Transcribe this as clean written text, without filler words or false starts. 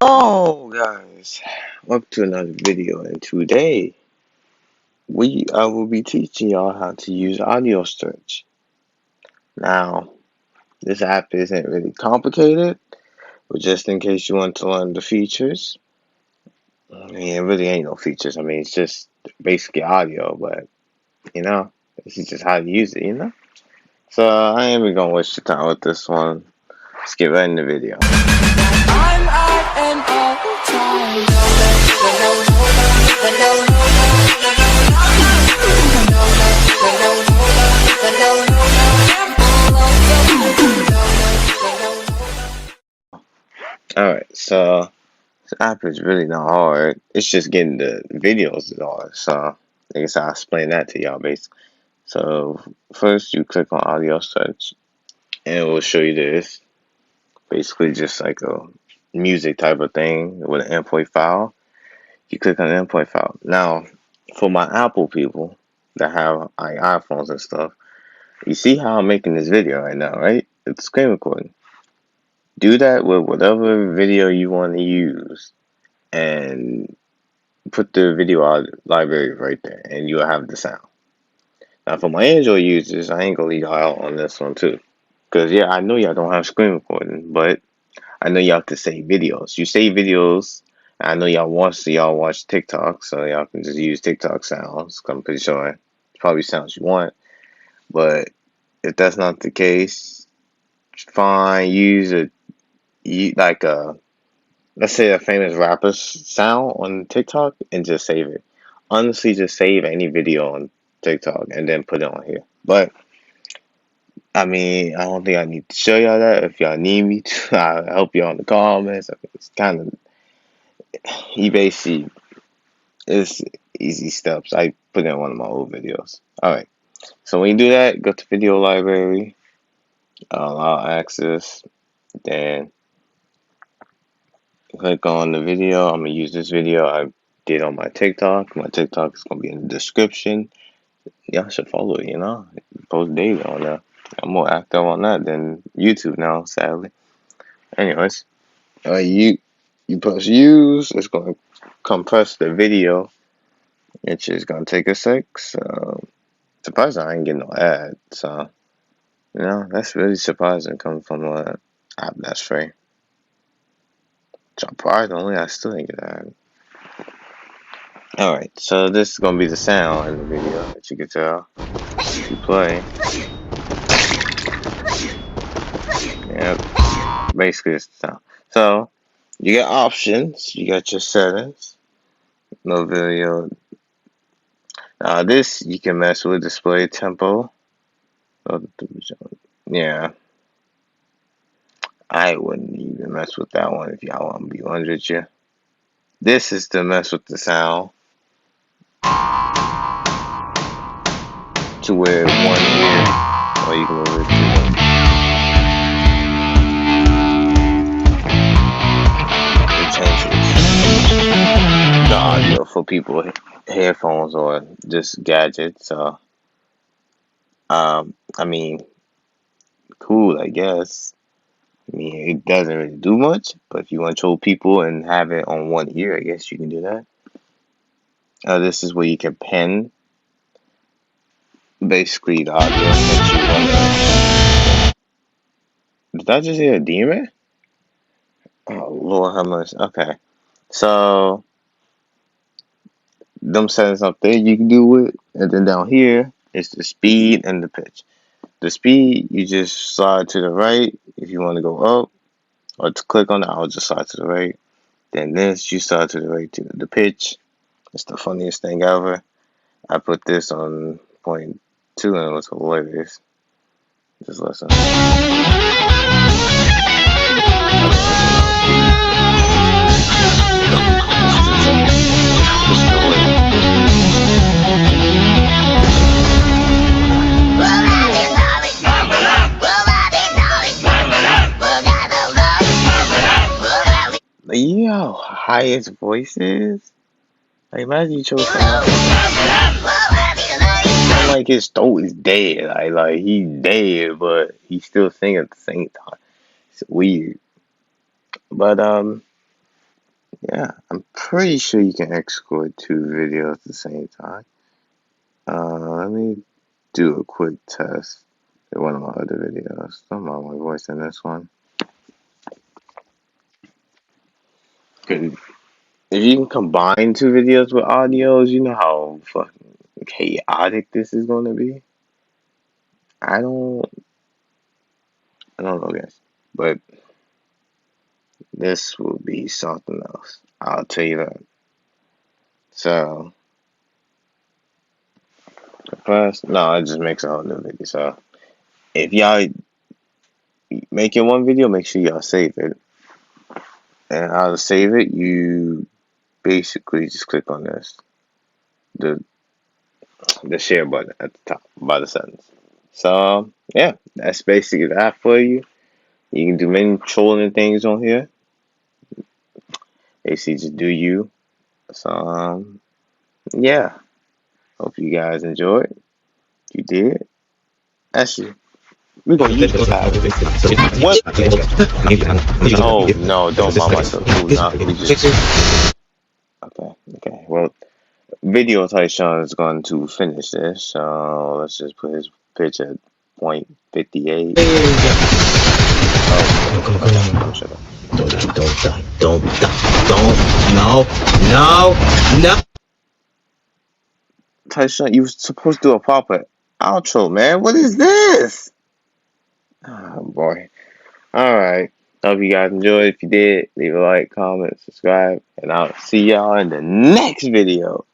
Oh guys, up to another video, and today I will be teaching y'all how to use Audiostretch. Now, this app isn't really complicated, but just in case you want to learn the features, I mean, it really ain't no features. I mean, it's just basically audio, but this is just how to use it. So I ain't even gonna waste your time with this one. Let's get right in the video. Alright, so this app is really not hard. It's just getting the videos is hard. So I guess I'll explain that to y'all basically. So first you click on Audiostretch and it will show you this. Basically just like a music type of thing with an MP4 file. You click on the MP4 file. Now, for my Apple people that have iPhones and stuff, you see how I'm making this video right now, right? It's screen recording. Do that with whatever video you want to use and put the video library right there and you'll have the sound. Now for my Android users, I ain't gonna leave y'all out on this one too. Cause yeah, I know y'all don't have screen recording, but I know y'all can save videos. You save videos, I know y'all watch TikTok, so y'all can just use TikTok sounds. I'm pretty sure it's probably sounds you want. But if that's not the case, fine, like a let's say a famous rapper's sound on TikTok and just save it. Honestly, just save any video on TikTok and then put it on here. But I mean, I don't think I need to show y'all that. If y'all need me to, I'll help y'all in the comments. I mean, it's kind of basically it's easy steps. I put in one of my old videos. All right. So when you do that, go to video library, allow access, then click on the video. I'm gonna use this video I did on my TikTok. My TikTok is gonna be in the description. Y'all should follow it, post daily on that. I'm more active on that than YouTube now, sadly. Anyways, you press use, it's gonna compress the video, which is gonna take a sec. So surprising I ain't getting no ad. So that's really surprising coming from an app that's free. Surprisingly, I still ain't get an ad. Alright, so this is gonna be the sound in the video that you can tell. If you play. Yep. Basically it's the sound. So you get options, you got your settings, no video. Now this you can mess with display tempo. Yeah. I wouldn't even mess with that one if y'all want to be 100 you. This is to mess with the sound to where one ear, or you can move it to the audio for people with headphones or just gadgets. So, I mean, cool, I guess. I mean, it doesn't really do much, but if you want to troll people and have it on one ear, I guess you can do that. This is where you can pen basically the audio that you want. Did I just hear a demon? Oh, Lord, how much? Okay. So, them settings up there you can do it. And then down here is the speed and the pitch. The speed, you just slide to the right if you want to go up. Or to click on it, I'll just slide to the right. Then this, you slide to the right to the pitch. It's the funniest thing ever. I put this on 0.2 and it was hilarious. Just listen. You know how high his voice is? Like, imagine you chose something like his throat is dead. Like he's dead, but he's still singing at the same time. It's weird. But Yeah, I'm pretty sure you can export 2 videos at the same time. Let me do a quick test in one of my other videos. Don't mind my voice in this one. If you can combine 2 videos with audios, you know how fucking chaotic this is gonna be. I don't, I don't know, guys, but this will be something else. I'll tell you that. So first, no, it just makes a whole new video. So if y'all making one video, make sure y'all save it. And how to save it, you basically just click on this, the share button at the top by the sentence. So yeah, that's basically that for you. You can do many trolling things on here. Basically, just do you. So yeah, hope you guys enjoyed. If you did, actually, we're gonna use this app. What? No, don't mind myself. We just okay. Well, Video-Tyshawn is going to finish this, so let's just put his pitch at .58. Oh, shut up. Don't, no. Tyshawn, you were supposed to do a proper outro, man. What is this? Oh, boy. Alright. Hope you guys enjoyed. If you did, leave a like, comment, subscribe, and I'll see y'all in the next video.